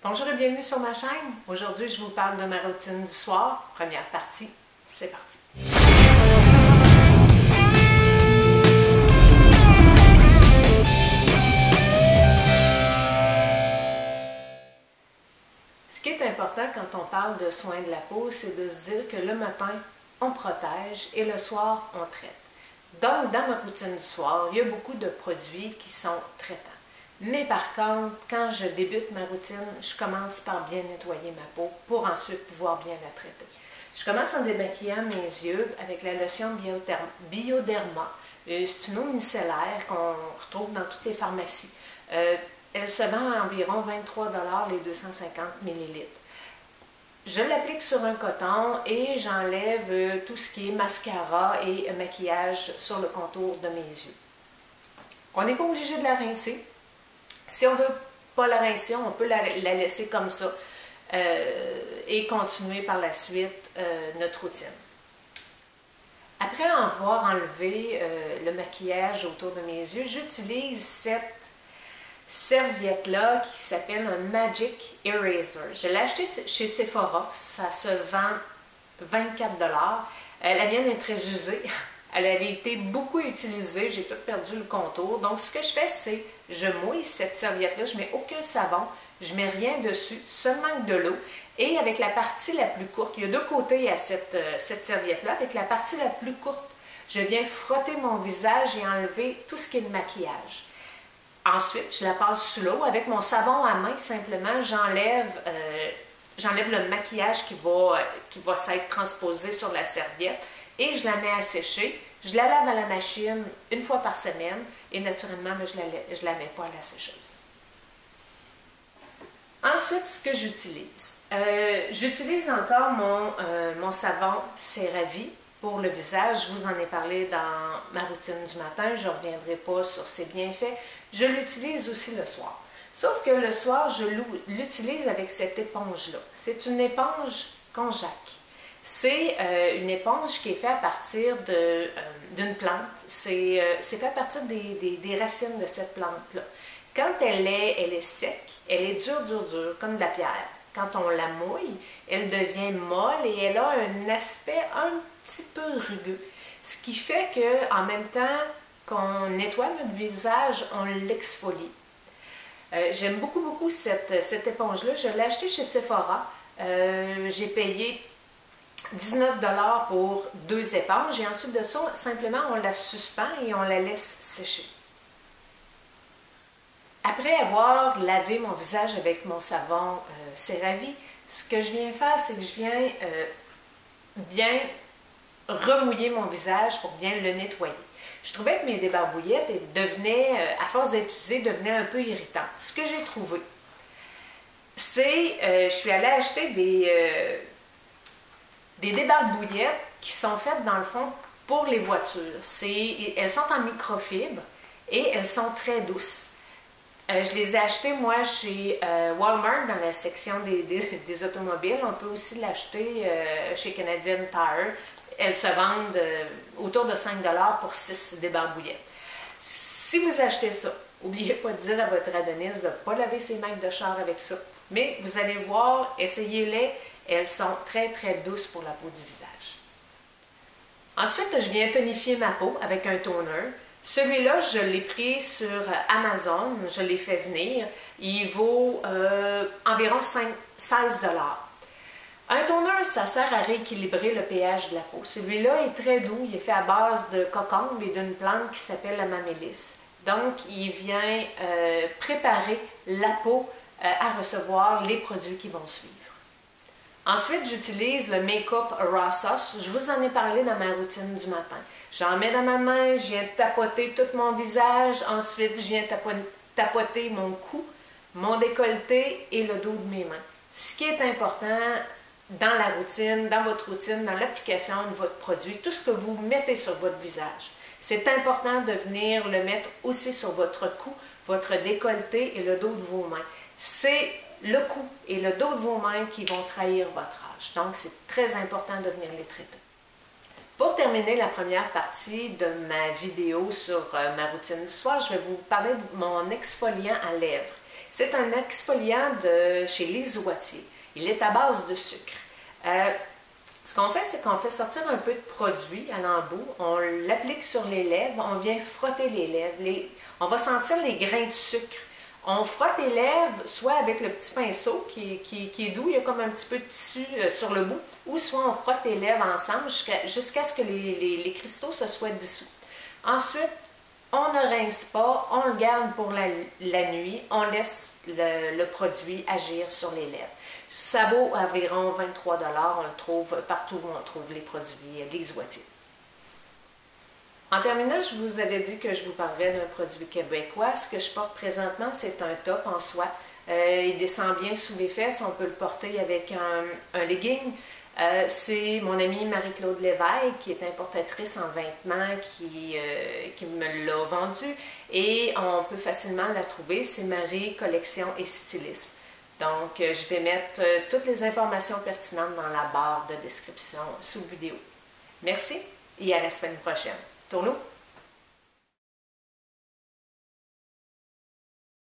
Bonjour et bienvenue sur ma chaîne. Aujourd'hui, je vous parle de ma routine du soir. Première partie, c'est parti. Ce qui est important quand on parle de soins de la peau, c'est de se dire que le matin, on protège et le soir, on traite. Donc, dans ma routine du soir, il y a beaucoup de produits qui sont traitants. Mais par contre, quand je débute ma routine, je commence par bien nettoyer ma peau pour ensuite pouvoir bien la traiter. Je commence en démaquillant mes yeux avec la lotion Bioderma. C'est une eau micellaire qu'on retrouve dans toutes les pharmacies. Elle se vend à environ 23 $ les 250 ml. Je l'applique sur un coton et j'enlève tout ce qui est mascara et maquillage sur le contour de mes yeux. On n'est pas obligé de la rincer. Si on ne veut pas la rincer, on peut la laisser comme ça et continuer par la suite notre routine. Après avoir enlevé le maquillage autour de mes yeux, j'utilise cette serviette-là qui s'appelle un Magic Eraser. Je l'ai acheté chez Sephora, ça se vend 24 $. La mienne est très usée. Elle avait été beaucoup utilisée, j'ai tout perdu le contour. Donc, ce que je fais, c'est je mouille cette serviette-là, je ne mets aucun savon, je ne mets rien dessus, seulement de l'eau. Et avec la partie la plus courte, il y a deux côtés à cette serviette-là, avec la partie la plus courte, je viens frotter mon visage et enlever tout ce qui est de maquillage. Ensuite, je la passe sous l'eau. Avec mon savon à main, simplement, j'enlève le maquillage qui va s'être transposé sur la serviette. Et je la mets à sécher. Je la lave à la machine une fois par semaine et naturellement, je ne la mets pas à la sécheuse. Ensuite, ce que j'utilise. J'utilise encore mon savon CeraVe pour le visage. Je vous en ai parlé dans ma routine du matin. Je ne reviendrai pas sur ses bienfaits. Je l'utilise aussi le soir. Sauf que le soir, je l'utilise avec cette éponge-là. C'est une éponge Konjac. C'est une éponge qui est faite à partir d'une plante. C'est fait à partir des racines de cette plante-là. Quand elle est sec, elle est dure, comme de la pierre. Quand on la mouille, elle devient molle et elle a un aspect un petit peu rugueux. Ce qui fait qu'en même temps qu'on nettoie notre visage, on l'exfolie. J'aime beaucoup cette éponge-là. Je l'ai achetée chez Sephora. J'ai payé 19 $ pour 2 éponges et ensuite de ça, simplement on la suspend et on la laisse sécher. Après avoir lavé mon visage avec mon savon CeraVe, ce que je viens faire, c'est que je viens bien remouiller mon visage pour bien le nettoyer. Je trouvais que mes débarbouillettes devenaient, à force d'être usées, devenaient un peu irritantes. Ce que j'ai trouvé, c'est, je suis allée acheter des débarbouillettes qui sont faites dans le fond pour les voitures. Elles sont en microfibre et elles sont très douces. Je les ai achetées moi chez Walmart dans la section des automobiles. On peut aussi l'acheter chez Canadian Tire. Elles se vendent autour de 5 $ pour 6 débarbouillettes. Si vous achetez ça, n'oubliez pas de dire à votre adonis de ne pas laver ses mailles de char avec ça. Mais vous allez voir, essayez-les. Elles sont très douces pour la peau du visage. Ensuite, je viens tonifier ma peau avec un toner. Celui-là, je l'ai pris sur Amazon, je l'ai fait venir. Il vaut environ 16 $. Un toner, ça sert à rééquilibrer le pH de la peau. Celui-là est très doux, il est fait à base de cocombe et d'une plante qui s'appelle la mamélisse. Donc, il vient préparer la peau à recevoir les produits qui vont suivre. Ensuite, j'utilise le Make-up Raw Sauce. Je vous en ai parlé dans ma routine du matin. J'en mets dans ma main, je viens tapoter tout mon visage. Ensuite, je viens tapoter mon cou, mon décolleté et le dos de mes mains. Ce qui est important dans la routine, dans votre routine, dans l'application de votre produit, tout ce que vous mettez sur votre visage. C'est important de venir le mettre aussi sur votre cou, votre décolleté et le dos de vos mains. C'est le cou et le dos de vos mains qui vont trahir votre âge. Donc, c'est très important de venir les traiter. Pour terminer la première partie de ma vidéo sur ma routine du soir, je vais vous parler de mon exfoliant à lèvres. C'est un exfoliant de chez Les Oitiers. Il est à base de sucre. Ce qu'on fait, c'est qu'on fait sortir un peu de produit à l'embout, on l'applique sur les lèvres, on vient frotter les lèvres, on va sentir les grains de sucre. On frotte les lèvres, soit avec le petit pinceau qui est doux, il y a comme un petit peu de tissu sur le bout, ou soit on frotte les lèvres ensemble jusqu'à ce que les cristaux se soient dissous. Ensuite, on ne rince pas, on le garde pour la nuit, on laisse le produit agir sur les lèvres. Ça vaut environ 23 $, on le trouve partout où on trouve les produits Les Oitiers. En terminant, je vous avais dit que je vous parlerais d'un produit québécois. Ce que je porte présentement, c'est un top en soie. Il descend bien sous les fesses, on peut le porter avec un legging. C'est mon amie Marie-Claude Lévesque, qui est importatrice en vêtements, qui me l'a vendu. Et on peut facilement la trouver, c'est Marie Collection et Stylisme. Donc, je vais mettre toutes les informations pertinentes dans la barre de description sous vidéo. Merci et à la semaine prochaine. Tourneau!